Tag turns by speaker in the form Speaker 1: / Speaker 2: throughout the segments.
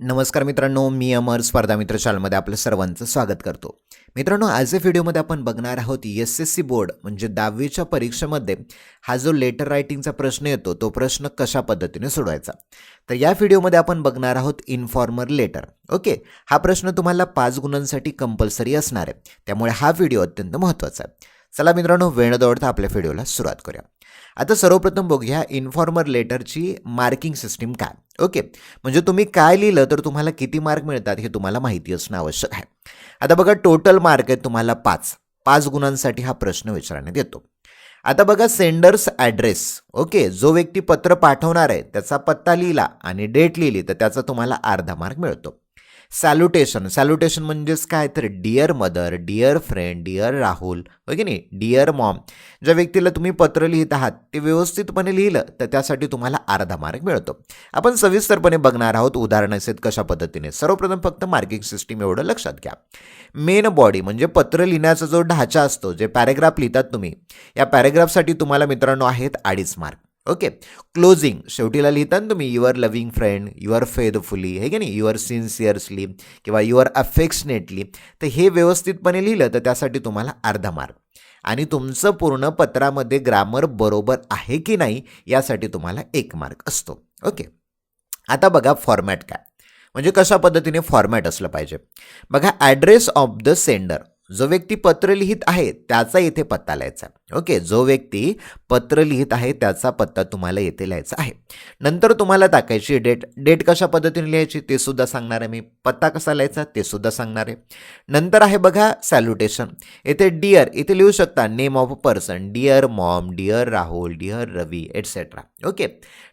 Speaker 1: नमस्कार मित्रांनो, मी अमर स्पर्धा मित्र चॅनलमध्ये आपलं सर्वांचं स्वागत करतो. मित्रांनो, आज या व्हिडिओमध्ये आपण बघणार आहोत एस-एस-सी बोर्ड म्हणजे 10वीच्या परीक्षेमध्ये हा जो लेटर रायटिंगचा प्रश्न येतो तो प्रश्न कशा पद्धतीने सोडवायचा. तर या व्हिडिओमध्ये आपण बघणार आहोत इन्फॉर्मल लेटर. ओके, हा प्रश्न तुम्हाला 5 गुणांसाठी कंपल्सरी असणार आहे, त्यामुळे हा व्हिडिओ अत्यंत महत्त्वाचा आहे. चला मित्रांनो, वेळ न दवडता आपल्या व्हिडिओला सुरुवात करूया. आता सर्वप्रथम बघूया इन्फॉर्मल लेटरची मार्किंग सिस्टीम काय. ओके, म्हणजे तुम्ही काय लिहिलं तर तुम्हाला किती मार्क मिळतात हे तुम्हाला माहिती असणं आवश्यक आहे. आता बघा, टोटल मार्क आहे तुम्हाला 5 गुणांसाठी हा प्रश्न विचारण्यात येतो. आता बघा, सेंडर्स ॲड्रेस. ओके, जो व्यक्ती पत्र पाठवणार आहे त्याचा पत्ता लिहिला आणि डेट लिहिली तर त्याचा तुम्हाला अर्धा मार्क मिळतो. सॅल्युटेशन म्हणजेच काय, तर dear mother, dear friend, dear Rahul, हो की नाही, डिअर मॉम. ज्या व्यक्तीला तुम्ही पत्र लिहित आहात ते व्यवस्थितपणे लिहिलं तर त्यासाठी तुम्हाला अर्धा मार्क मिळतो. आपण सविस्तरपणे बघणार आहोत उदाहरणासहित कशा पद्धतीने. सर्वप्रथम फक्त मार्किंग सिस्टीम एवढं लक्षात घ्या. मेन बॉडी म्हणजे पत्र लिहिण्याचा जो ढाचा असतो, जे पॅरेग्राफ लिहितात तुम्ही, या पॅरेग्राफसाठी तुम्हाला मित्रांनो आहेत 2.5 मार्क. ओके, क्लोजिंग शेवटीला लिहिताना तुम्ही your loving friend, your faithfully, हे की नाही, युअर सिन्सिअरसली किंवा युअर अफेक्शनेटली, तर हे व्यवस्थितपणे लिहिलं तर त्यासाठी तुम्हाला अर्धा मार्क. आणि तुमचं पूर्ण पत्रामध्ये ग्रामर बरोबर आहे की नाही यासाठी तुम्हाला 1 मार्क असतो. ओके, आता बघा फॉर्मॅट काय, म्हणजे कशा पद्धतीने फॉर्मॅट असलं पाहिजे. बघा, ॲड्रेस ऑफ द सेंडर, जो व्यक्ती पत्र लिहित आहे त्याचा इथे पत्ता लिहायचा. ओके, जो व्यक्ती पत्र लिहित आहे त्याचा पत्ता तुम्हाला येथे लिहायचा आहे. नंतर तुम्हाला टाकायची डेट कशा पद्धतीने लिहायची ते सुद्धा सांगणार आहे मी. पत्ता कसा लिहायचा ते सुद्धा सांगणार आहे. नंतर आहे बघा सॅल्युटेशन. येथे डिअर इथे लिहू शकता name of a person, dear mom, dear Rahul, dear Ravi etcetera. Okay,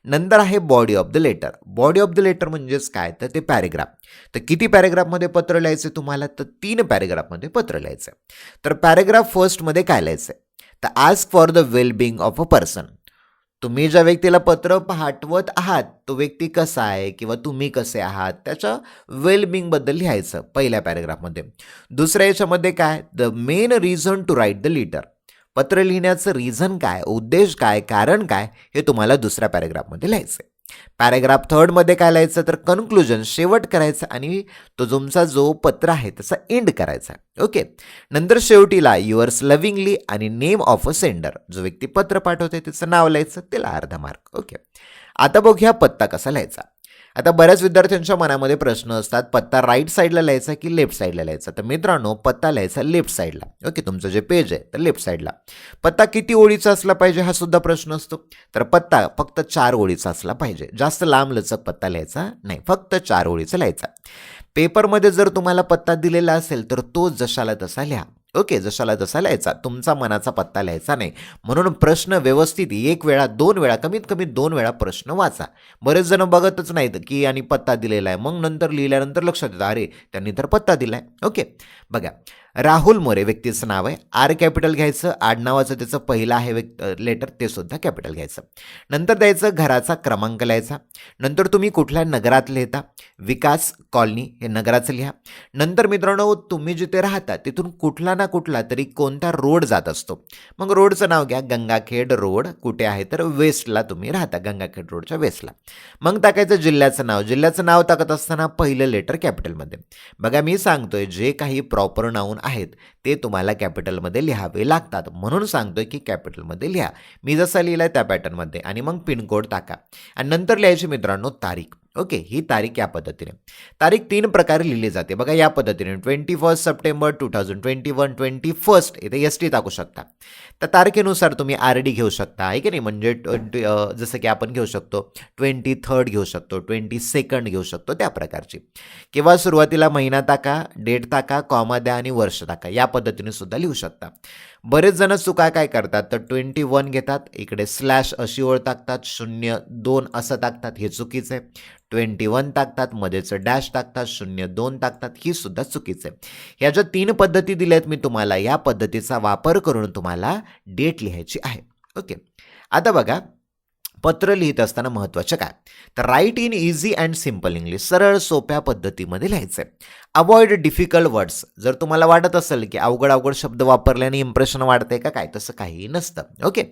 Speaker 1: नंतर आहे body of the letter. Body of the letter म्हणजेच काय, तर ते पॅरेग्राफ. तर किती पॅरेग्राफमध्ये पत्र लिहायचे तुम्हाला, तर 3 पॅरेग्राफमध्ये पत्र लिहायचं. तर पॅरेग्राफ फर्स्टमध्ये काय लिहायचं, तर ask for the wellbeing of a person. तुम्ही ज्या व्यक्तीला पत्र पाठवत आहात तो व्यक्ती कसा आहे किंवा तुम्ही कसे आहात त्याच्या वेलबिंगबद्दल लिहायचं पहिल्या पॅरेग्राफमध्ये. दुसऱ्या याच्यामध्ये काय, the main reason to write the letter. पत्र लिहिण्याचं रिझन काय, उद्देश काय, कारण काय, हे तुम्हाला दुसऱ्या पॅरेग्राफमध्ये लिहायचं. पॅरेग्राफ थर्डमध्ये काय लिहायचं, तर कन्क्लुजन, शेवट करायचं आणि तो तुमचा जो पत्र आहे त्याचा एंड करायचा. ओके, नंतर शेवटीला युअर्स लव्हिंगली आणि नेम ऑफ अ सेंडर, जो व्यक्ती पत्र पाठवते त्याचं नाव लिहायचं, त्याला अर्धा मार्क. ओके, आता बघूया पत्ता कसा लिहायचा. आता बऱ्याच विद्यार्थ्यांच्या मनामध्ये प्रश्न असतात, पत्ता राईट साईडला लिहायचा की लेफ्ट साईडला लिहायचा. तर मित्रांनो, पत्ता लिहायचा लेफ्ट साईडला. ओके, तुमचं जे पेज आहे तर लेफ्ट साईडला. पत्ता किती ओळीचा असला पाहिजे हा सुद्धा प्रश्न असतो. तर पत्ता फक्त 4 ओळीचा असला पाहिजे. जास्त लांब लचक पत्ता लिहायचा नाही, फक्त 4 ओळीचा लिहायचा. पेपरमध्ये जर तुम्हाला पत्ता दिलेला असेल तर तो जशाला तसा लिहा. ओके, जशाला तसा लिहायचा, तुमचा मनाचा पत्ता लिहायचा नाही. म्हणून प्रश्न व्यवस्थित 1 वेळा 2 वेळा, कमीत कमी 2 वेळा प्रश्न वाचा. बरेच जण बघतच नाहीत की आणि पत्ता दिलेला आहे, मग नंतर लिहिल्यानंतर लक्षात येतं अरे त्यांनी तर पत्ता दिलाय. ओके, बघा, राहुल मोरे व्यक्तीचं नाव आहे, आर कॅपिटल घ्यायचं. आडनावाचं त्याचं पहिलं आहे लेटर ते सुद्धा कॅपिटल घ्यायचं. नंतर द्यायचं घराचा क्रमांक लिहायचा. नंतर तुम्ही कुठल्या नगरात लिहिता, विकास कॉलनी हे नगराचं लिहा. नंतर मित्रांनो, तुम्ही जिथे राहता तिथून कुठला ना कुठला तरी कोणता रोड जात असतो, मग रोडचं नाव घ्या. गंगाखेड रोड कुठे आहे, तर वेस्टला तुम्ही राहता, गंगाखेड रोडच्या वेस्टला. मग टाकायचं जिल्ह्याचं नाव टाकत असताना पहिलं लेटर कॅपिटलमध्ये. बघा, मी सांगतोय जे काही प्रॉपर नाऊन आहेत ते तुम्हाला कॅपिटलमध्ये लिहावे लागतात, म्हणून सांगतोय की कॅपिटलमध्ये लिहा. मी जसा लिहिलाय त्या पॅटर्नमध्ये. आणि मग पिनकोड टाका आणि नंतर लिहायची मित्रांनो तारीख. ओके, ही तारीख या पद्धतीने. तारीख 3 प्रकारे लिहिली जाते बघा, या पद्धतीने 21 सप्टेंबर 2021, 21 इथे ST टाकू शकता. तर तारखेनुसार तुम्ही RD घेऊ शकता, आहे की नाही, म्हणजे जसं की आपण घेऊ शकतो 23 घेऊ शकतो, 22 घेऊ शकतो, त्या प्रकारची. किंवा सुरुवातीला महिना टाका, डेट टाका, कॉमा द्या आणि वर्ष टाका, या पद्धतीने सुद्धा लिहू शकता. बरेच जण चुका काय करतात, तर 21 घेतात, इकडे स्लॅश अशी ओळ टाकतात, 02 असं टाकतात, हे चुकीचं आहे. 21 टाकतात, मध्येच डॅश टाकतात, 02 टाकतात, ही सुद्धा चुकीचं आहे. ह्या ज्या 3 पद्धती दिल्या आहेत मी तुम्हाला, या पद्धतीचा वापर करून तुम्हाला डेट लिहायची आहे. ओके, आता बघा, पत्र लिहित असताना महत्त्वाचं काय, तर write in easy and simple English, सरळ सोप्या पद्धतीमध्ये लिहायचं आहे. अवॉइड डिफिकल्ट वर्ड्स, जर तुम्हाला वाटत असेल की अवघड अवघड शब्द वापरल्याने इम्प्रेशन वाढते का काय, तसं काहीही नसतं. ओके,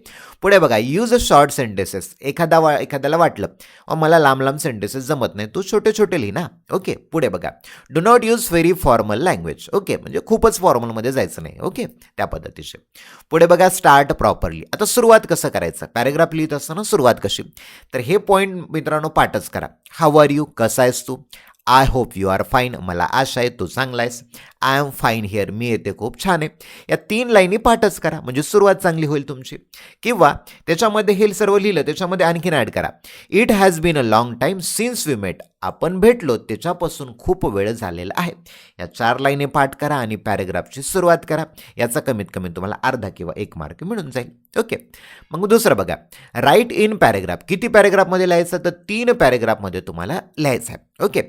Speaker 1: पुढे बघा, यूज अ शॉर्ट सेंटेन्सेस, एखाद्याला वाटलं मला लांब लांब सेंटेन्सेस जमत नाही, तू छोटे छोटे लिही ना. ओके, पुढे बघा, do not use very formal language. Okay, म्हणजे खूपच फॉर्मलमध्ये जायचं नाही. ओके, त्या पद्धतीचे. पुढे बघा, स्टार्ट प्रॉपरली, आता सुरुवात कसं करायचं, पॅरेग्राफ लिहित असताना सुरुवात कशी, तर हे पॉईंट मित्रांनो पाठच करा. हाऊ आर यू, कसा आहेस तू, I hope you are fine, मला आशा आहे तू चांगला आहेस, आय एम फाईन हिअर, मी येते खूप छान आहे. या 3 लाईनी पाठच करा, म्हणजे सुरुवात चांगली होईल तुमची. किंवा त्याच्यामध्ये हे सर्व लिहिलं, त्याच्यामध्ये आणखीन ॲड करा, it has been a long time since we met, आपण भेटलो त्याच्यापासून खूप वेळ झालेला आहे. या 4 लाईनी पाठ करा आणि पॅरेग्राफची सुरुवात करा. याचा कमीत कमी तुम्हाला अर्धा किंवा 1 मार्क मिळून जाईल. ओके, मग दुसरं बघा, राईट इन पॅरेग्राफ, किती पॅरेग्राफमध्ये लिहायचं, तर 3 पॅरेग्राफमध्ये तुम्हाला लिहायचं आहे. ओके,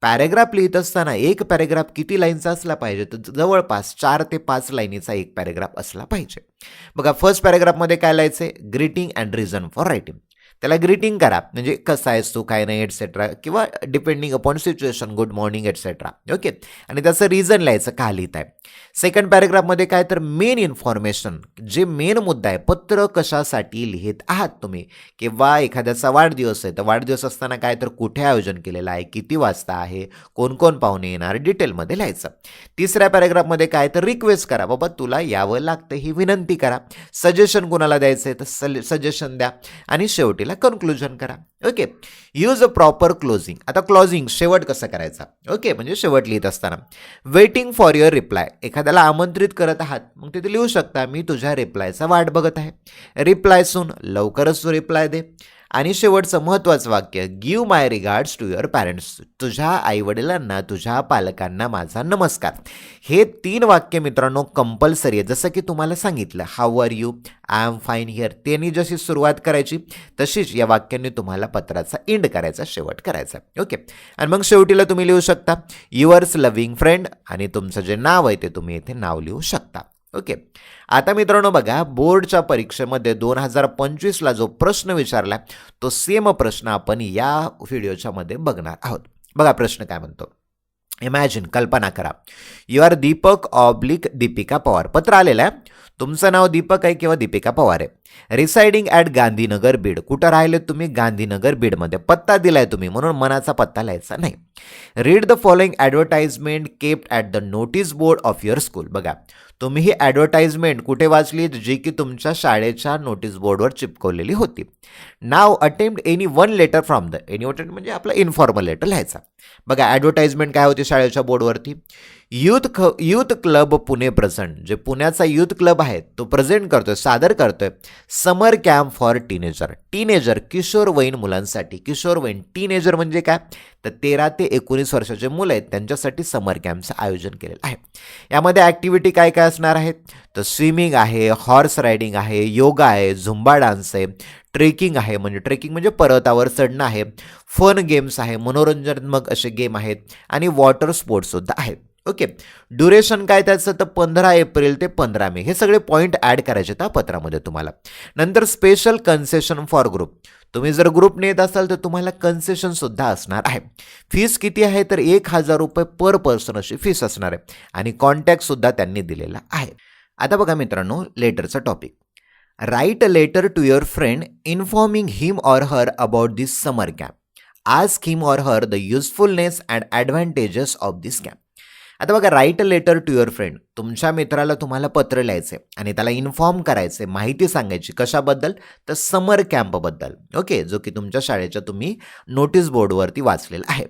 Speaker 1: पॅरेग्राफ लिहित असताना एक पॅरेग्राफ किती लाईनचा असला पाहिजे, तर जवळपास 4 ते 5 लाईनीचा एक पॅरेग्राफ असला पाहिजे. बघा, फर्स्ट पॅरेग्राफमध्ये काय लिहायचं आहे, greeting and reason for writing, त्याला ग्रीटिंग करा, म्हणजे कसा आहेस तू, काय नाही एटसेट्रा, किंवा depending upon situation, good morning etcetera. Okay, आणि त्याचं रिझन लिहायचं का लिहित आहे. सेकंड पॅरेग्राफमध्ये काय, तर मेन इन्फॉर्मेशन, जे मेन मुद्दा आहे, पत्र कशासाठी लिहित आहात तुम्ही, किंवा एखाद्याचा वाढदिवस आहे तर वाढदिवस असताना काय, तर कुठे आयोजन केलेलं आहे, किती वाजता आहे, कोण कोण पाहुणे येणार, डिटेलमध्ये लिहायचं. तिसऱ्या पॅरेग्राफमध्ये काय, तर रिक्वेस्ट करा, बाबा तुला यावं लागतं ही विनंती करा. सजेशन कोणाला द्यायचं आहे तर सजेशन द्या. आणि शेवटीला कन्क्लुजन करा. Okay, use a proper closing, आता क्लोजिंग शेवट कसं करायचा. ओके, म्हणजे शेवट लिहित असताना वेटिंग फॉर युअर रिप्लाय, एखाद्याला आमंत्रित करत आहात, मग तिथे लिहू शकता, मी तुझ्या रिप्लायचा वाट बघत आहे. रिप्लाय सून, लवकरच तू रिप्लाय दे. आणि शेवटचं महत्त्वाचं वाक्य, give my regards to your parents, तुझ्या आईवडिलांना, तुझ्या पालकांना माझा नमस्कार. हे 3 वाक्य मित्रांनो कंपल्सरी आहे. जसं की तुम्हाला सांगितलं, how are you, I am fine here, त्यांनी जशी सुरुवात करायची तशीच या वाक्यांनी तुम्हाला पत्राचा एंड करायचा, शेवट करायचा. ओके, आणि मग शेवटीला तुम्ही लिहू शकता युअर्स लव्हिंग फ्रेंड, आणि तुमचं जे नाव आहे ते तुम्ही इथे नाव लिहू शकता. ओके, आता मित्रांनो बघा, बोर्डच्या परीक्षेमध्ये 2025ला जो प्रश्न विचारला तो सेम प्रश्न आपण या व्हिडिओच्या मध्ये बघणार आहोत. बघा प्रश्न काय म्हणतो, इमॅजिन, कल्पना करा, you are Deepak oblique Deepika Pawar, पत्र आलेलं आहे, तुमचं नाव दीपक आहे किंवा दीपिका पवार आहे, रिसाइडिंग ॲट गांधीनगर बीड, कुठं राहिले तुम्ही, गांधीनगर बीडमध्ये, पत्ता दिलाय तुम्ही म्हणून मनाचा पत्ता लिहायचा नाही. Read the following advertisement kept at the notice board of your school, बघा तुम्ही ही ॲडव्हर्टाइजमेंट कुठे वाचली, जी की तुमच्या शाळेच्या नोटीस बोर्डवर चिपकवलेली होती. नाव attempt any 1 letter from the, any attempt म्हणजे आपला इन्फॉर्मल लेटर लिहायचा. बघा ॲडव्हर्टाइजमेंट काय होती शाळेच्या बोर्डवरती, यूथ क्लब पुणे प्रेझेंट, जे पुण्याचा यूथ क्लब आहे तो प्रेझेंट करतोय, सादर करतोय समर कॅम्प फॉर टीनेजर, किशोरवयीन मुलांसाठी. किशोरवयीन, टीनेजर म्हणजे काय, तर 13 ते 19 वर्षाचे मुलं आहेत त्यांच्यासाठी समर कॅम्पचं आयोजन केलेलं आहे. यामध्ये ॲक्टिव्हिटी काय काय असणार आहेत, तर स्विमिंग आहे, हॉर्स रायडिंग आहे, योगा आहे, झुंबा डान्स आहे, ट्रेकिंग आहे, म्हणजे ट्रेकिंग म्हणजे पर्वतावर चढणं आहे, फन गेम्स आहे, मनोरंजनात्मक असे गेम आहेत, आणि वॉटर स्पोर्ट्ससुद्धा आहेत. ओके, ड्युरेशन काय त्याचं, तर 15 एप्रिल ते 15 मे, हे सगळे पॉईंट ॲड करायचे त्या पत्रामध्ये तुम्हाला. नंतर स्पेशल कन्सेशन फॉर ग्रुप, तुम्ही जर ग्रुपने येत असाल तर तुम्हाला कन्सेशनसुद्धा असणार आहे. फीस किती आहे, तर 1000 रुपये पर पर्सन अशी फीस असणार आहे, आणि कॉन्टॅक्टसुद्धा त्यांनी दिलेला आहे. आता बघा मित्रांनो, लेटरचा topic, write a letter to your friend informing him or her about this summer camp, ask him or her the usefulness and advantages of this camp. आता बघा, write a letter to your friend, तुमच्या मित्राला तुम्हाला पत्र लिहायचे आणि त्याला inform करायचे, माहिती सांगायची कशाबद्दल, तर समर कॅम्पबद्दल. ओके, जो की तुमच्या शाळेच्या तुम्ही नोटीस बोर्डवरती वाचलेला आहे.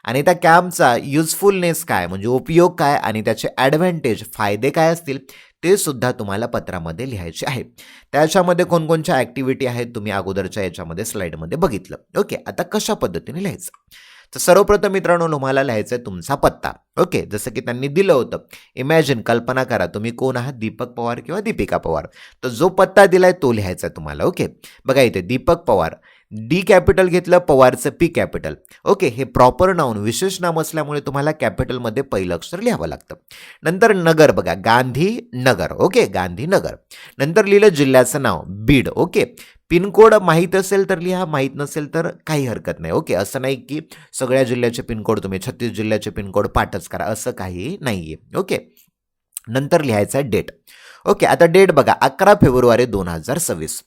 Speaker 1: आणि त्या कॅम्पचा युजफुलनेस काय, म्हणजे उपयोग काय, आणि त्याचे ॲडव्हान्टेज, फायदे काय असतील ते सुद्धा तुम्हाला पत्रामध्ये लिहायचे आहे. त्याच्यामध्ये कोणकोणत्या ॲक्टिव्हिटी आहेत तुम्ही अगोदरच्या याच्यामध्ये स्लाईडमध्ये बघितलं. ओके, आता कशा पद्धतीने लिहायचं, तर सर्वप्रथम मित्रांनो तुम्हाला लिहायचं आहे तुमचा पत्ता. ओके, जसं की त्यांनी दिलं होतं, इमॅजिन, कल्पना करा तुम्ही कोण आहात, दीपक पवार किंवा दीपिका पवार, तर जो पत्ता दिलाय तो लिहायचा आहे तुम्हाला. ओके, बघा इथे दीपक पवार, डी कॅपिटल घेतलं, पवारचं पी कॅपिटल. ओके, हे प्रॉपर नाऊन, विशेष नाम असल्यामुळे तुम्हाला कॅपिटलमध्ये पहिलं अक्षर लिहावं लागतं. नंतर नगर, बघा गांधीनगर. ओके, गांधीनगर. नंतर लिहिलं जिल्ह्याचं नाव बीड. ओके, पिनकोड माहीत असेल तर लिहा, माहीत नसेल तर काही हरकत नाही. ओके, असं नाही की सगळ्या जिल्ह्याचे पिनकोड तुम्ही 36 जिल्ह्याचे पिनकोड पाठच करा, असं काही नाही आहे. ओके, नंतर लिहायचं आहे डेट. ओके, आता डेट बघा 11 फेब्रुवारी 2026.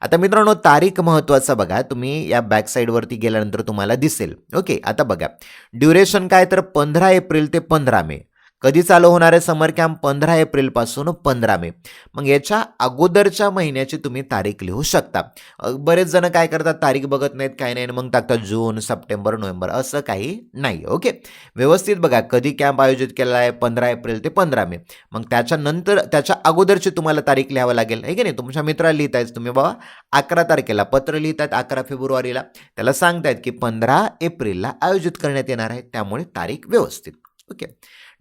Speaker 1: आता मित्रांनो तारीख महत्त्वाचा बघा, तुम्ही या बॅक साईडवरती गेल्यानंतर तुम्हाला दिसेल. ओके, आता बघा ड्युरेशन काय तर 15 एप्रिल ते 15 मे. कधी चालू होणार आहे समर कॅम्प? 15 एप्रिलपासून 15 मे. मग याच्या अगोदरच्या महिन्याची तुम्ही तारीख लिहू शकता. बरेच जण काय करतात, तारीख बघत नाहीत, काय नाही, मग टाकतात जून, सप्टेंबर, नोव्हेंबर, असं काही नाही. ओके, व्यवस्थित बघा कधी कॅम्प आयोजित केला आहे, 15 एप्रिल ते 15 मे. मग त्याच्यानंतर त्याच्या अगोदरची तुम्हाला तारीख लिहावं लागेल, आहे की नाही. तुमच्या मित्राला लिहितायच तुम्ही बाबा 11 तारखेला पत्र लिहितात, 11 फेब्रुवारीला त्याला सांगतायत की 15 एप्रिलला आयोजित करण्यात येणार आहे, त्यामुळे तारीख व्यवस्थित. ओके,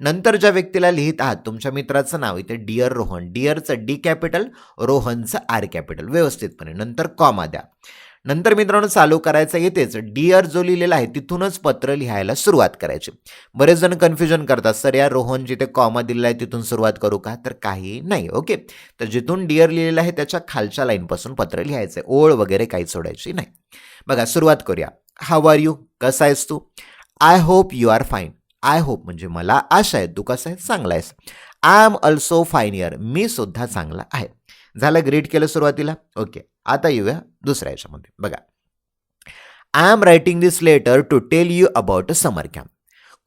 Speaker 1: नंतर ज्या व्यक्तीला लिहित आहात तुमच्या मित्राचं नाव इथे डिअर रोहन, डिअरचं डी कॅपिटल, रोहनचं आर कॅपिटल, व्यवस्थितपणे नंतर कॉमा द्या. नंतर मित्रांनो चालू करायचं येतेच डिअर जो लिहिलेला आहे तिथूनच पत्र लिहायला सुरुवात करायची. बरेच जण कन्फ्युजन करतात, सर या रोहन जिथे कॉमा दिलेला आहे तिथून सुरुवात करू का? तर काही नाही. ओके, तर जिथून डिअर लिहिलेलं आहे त्याच्या खालच्या लाईनपासून पत्र लिहायचं आहे, ओळ वगैरे काही सोडायची नाही. बघा सुरुवात करूया. हाऊ आर यू, कसा आहेस तू? I hope you are fine. I hope म्हणजे मला आशा आहे तू कसा आहे, चांगला आहेस. I am also fine here, मी सुद्धा चांगला आहे. झालं, ग्रीट केलं सुरुवातीला. ओके, आता येऊया दुसऱ्या याच्यामध्ये. बघा I am writing this letter to tell you about a summer camp.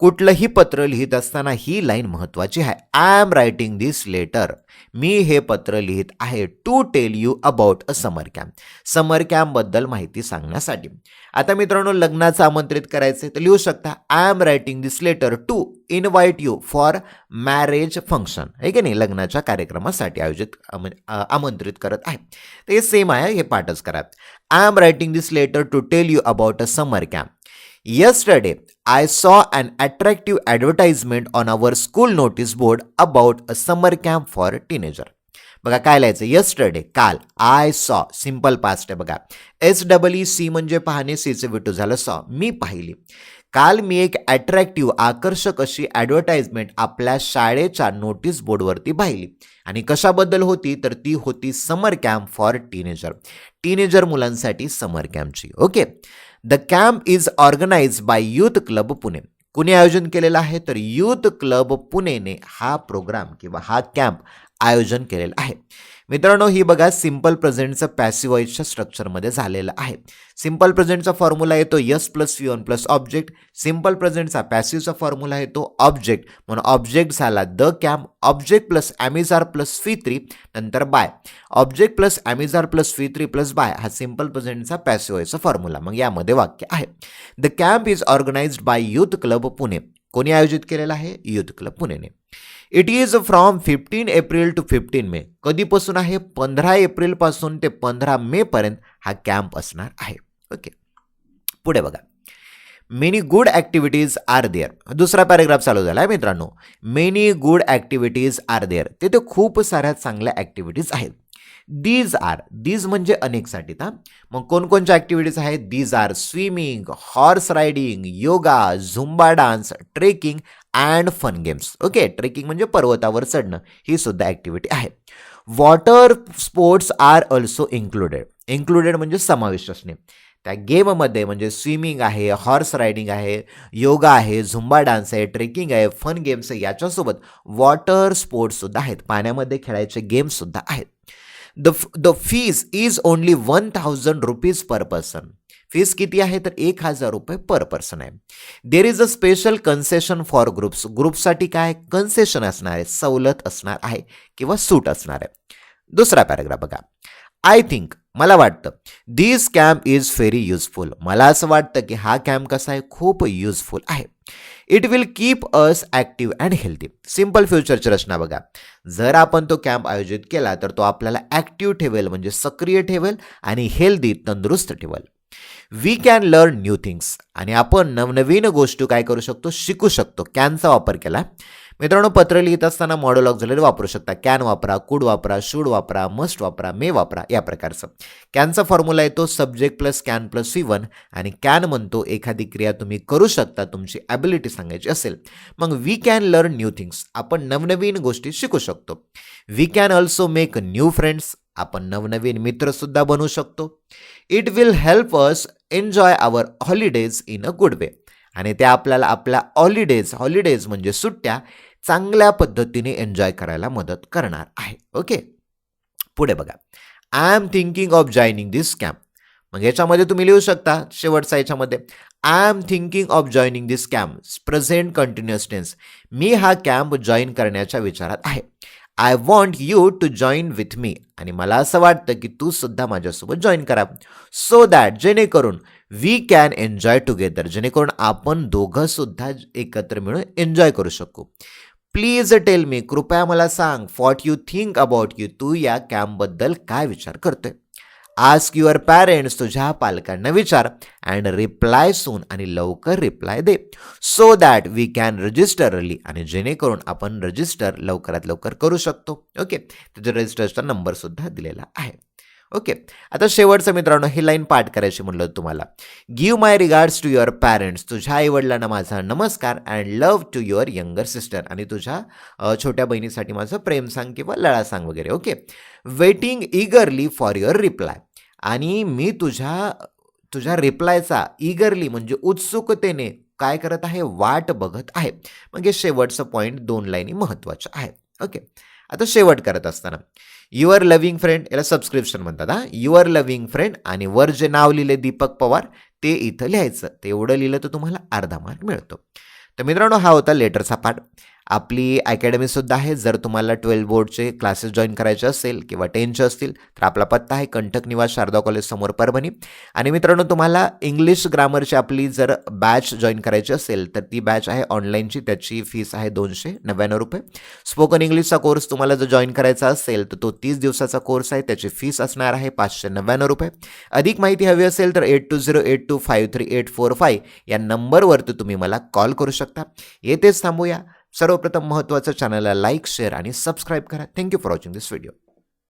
Speaker 1: कुठलंही पत्र लिहित असताना ही लाईन महत्त्वाची आहे. I am writing this letter, मी हे पत्र लिहित आहे to tell you about a summer camp, summer कॅम्पबद्दल माहिती सांगण्यासाठी. आता मित्रांनो लग्नाचं आमंत्रित करायचं तर लिहू शकता I am writing this letter to invite you for marriage function, आहे की नाही, लग्नाच्या कार्यक्रमासाठी आमंत्रित करत आहे. तर हे सेम आहे, हे पाठच करा. I am writing this letter to tell you about a summer camp. Yesterday, I saw an attractive advertisement on our school notice board about a summer camp for teenager. बघा काय लिहायचं, yesterday काल, I saw simple past आहे बघा, SEEC म्हणजे पाहणे, सीचे विटू झालं सॉ, मी पाहिली. काल मी एक अट्रॅक्टिव्ह आकर्षक अशी ॲडव्हर्टाइजमेंट आपल्या शाळेच्या नोटीस बोर्डवरती पाहिली. आणि कशाबद्दल होती तर ती होती summer camp for teenager, teenager मुलांसाठी समर कॅम्पची. Okay, the camp is organized by youth club Pune. कुणी आयोजन केलेलं आहे तर यूथ क्लब पुणेने हा प्रोग्राम किंवा हा कॅम्प आयोजन केलेलं आहे. मित्रांनो ही बघा सिंपल प्रेझेंटचं पॅसिव्ह वॉइसच्या स्ट्रक्चरमध्ये झालेलं आहे. सिंपल प्रेझेंटचा फॉर्म्युला येतो S plus V one plus object. Simple प्रेझेंटचा पॅसिव्हचा फॉर्म्युला येतो ऑब्जेक्ट, म्हणून ऑब्जेक्ट झाला the camp, object plus am is are plus V three, नंतर by, object plus am is are plus V three plus by, हा सिंपल प्रेझेंटचा पॅसिव्ह वॉइसचा फॉर्म्युला. मग यामध्ये वाक्य आहे the camp is organized by youth club Pune. कोणी आयोजित केलेला आहे? यूथ क्लब पुणेने. It is from 15 April to 15 मे. कधीपासून आहे? 15 एप्रिलपासून ते 15 मे पर्यंत हा कॅम्प असणार आहे. ओके, पुढे बघा. Many good activities are there. दुसरा पॅरेग्राफ चालू झाला आहे मित्रांनो. Many good activities are there. तिथे खूप साऱ्या चांगल्या ॲक्टिव्हिटीज आहेत. दीज आर, दीज म्हणजे अनेकसाठी. मग कोणकोणच्या ॲक्टिव्हिटीज आहेत? These are swimming, horse riding, yoga, zumba dance, trekking and fun games. Okay, trekking म्हणजे पर्वतावर चढणं, ही सुद्धा ॲक्टिव्हिटी आहे. Water sports are also included. Included म्हणजे समाविष्ट असणे. त्या गेममध्ये म्हणजे स्विमिंग आहे, हॉर्स रायडिंग आहे, योगा आहे, झुंबा डान्स आहे, ट्रेकिंग आहे, फन गेम्स आहे, याच्यासोबत वॉटर स्पोर्ट्ससुद्धा आहेत, पाण्यामध्ये खेळायचे गेम्ससुद्धा आहेत. The fees is only 1000 rupees per person. Fees किती आहे तर 1000 रुपये पर पर्सन आहे. There is a special concession for groups. ग्रुपसाठी काय कन्सेशन असणार आहे, सवलत असणार आहे किंवा सूट असणार आहे. दुसरा पॅराग्राफ बघा. आय थिंक, मला वाटतं, दिस कॅम्प इज व्हेरी युजफुल. मला असं वाटतं की हा कॅम्प कसा आहे, खूप युजफुल आहे. It will keep us active and healthy. Simple फ्युचरची रचना बघा. जर आपण तो कॅम्प आयोजित केला तर तो आपल्याला ॲक्टिव्ह ठेवेल म्हणजे सक्रिय ठेवेल आणि हेल्दी तंदुरुस्त ठेवेल. We can learn new things. आणि आपण नवनवीन गोष्टी काय करू शकतो, शिकू शकतो. कॅनचा वापर केला. मित्रांनो पत्र लिहित असताना मॉडल ऑक्झिलरी वापरू शकता. कॅन वापरा, कुड वापरा, शुड वापरा, मस्ट वापरा, मे वापरा, या प्रकारचं. कॅनचा फॉर्म्युला येतो subject plus can plus V one. आणि कॅन म्हणतो एखादी क्रिया तुम्ही करू शकता, तुमची ॲबिलिटी सांगायची असेल. मग we can learn new things, आपण नवनवीन गोष्टी शिकू शकतो. We can also make new friends. आपण नवनवीन मित्रसुद्धा बनवू शकतो. It will help us enjoy our holidays in a good way. आणि ते आपल्याला आपल्या हॉलिडेज म्हणजे सुट्ट्या चांगल्या पद्धतीने एन्जॉय करायला मदत करणार आहे. ओके, पुढे बघा. I am thinking of joining this camp. मग याच्यामध्ये तुम्ही लिहू शकता शेवटचा याच्यामध्ये I am thinking of joining this camp, present continuous tense. मी हा कॅम्प जॉईन करण्याच्या विचारात आहे. I want you to join with me. आणि मला असं वाटतं की तू सुद्धा माझ्यासोबत जॉईन करा. सो दॅट जेणेकरून वी कॅन एन्जॉय टुगेदर, जेणेकरून आपण दोघं सुद्धा एकत्र मिळून एन्जॉय करू शकू. प्लीज टेल मी, कृपया मला सांग, what you think about you, तू या कॅम्पबद्दल काय विचार करतोय. आस्क युअर पॅरेंट्स, तुझ्या पालकांना विचार. अँड रिप्लाय सून, आणि लवकर रिप्लाय दे. So that we can register early, आणि जेणेकरून आपण रजिस्टर लवकरात लवकर करू शकतो. ओके, त्याचा रजिस्टरचा नंबर सुद्धा दिलेला आहे. ओके, आता शेवटचं मित्रांनो, ही लाईन पाठ करायची म्हणलं तुम्हाला. Give my regards to your parents, तुझ्या आईवडिलांना माझा नमस्कार. And love to your younger sister, आणि तुझ्या छोट्या बहिणीसाठी माझं प्रेम सांग किंवा लळा सांग वगैरे. Okay, waiting eagerly for your reply, आणि मी तुझ्या रिप्लायचा इगरली म्हणजे उत्सुकतेने काय करत आहे, वाट बघत आहे. मग हे शेवटचं पॉईंट 2 लाईनी महत्त्वाच्या आहेत. ओके, आता शेवट करत असताना युअर लव्हिंग फ्रेंड, याला सबस्क्रिप्शन म्हणतात. युअर लव्हिंग फ्रेंड, आणि वर जे नाव लिहिले दीपक पवार ते इथं लिहायचं. ते एवढं लिहिलं तर तुम्हाला अर्धा मार्क मिळतो. तर मित्रांनो, हा होता लेटरचा पाठ. आपली अकॅडमीसुद्धा आहे. जर तुम्हाला 12 बोर्डचे क्लासेस जॉईन करायचे असेल किंवा 10चे असतील तर आपला पत्ता आहे कंटक निवास शारदा कॉलेज समोर परभणी. आणि मित्रांनो, तुम्हाला इंग्लिश ग्रामरची आपली जर बॅच जॉईन करायची असेल तर ती बॅच आहे ऑनलाईनची, त्याची फीस आहे 299 रुपये. स्पोकन इंग्लिशचा कोर्स तुम्हाला जर जॉईन करायचा असेल तर तो 30 दिवसाचा कोर्स आहे, त्याची फीस असणार आहे 599 रुपये. अधिक माहिती हवी असेल तर 8208253845 या नंबरवरती तुम्ही मला कॉल करू शकता. येथेच थांबूया. सर्वप्रथम महत्त्वाचं, चॅनलला लाईक, शेअर आणि सबस्क्राईब करा. Thank you for watching this video.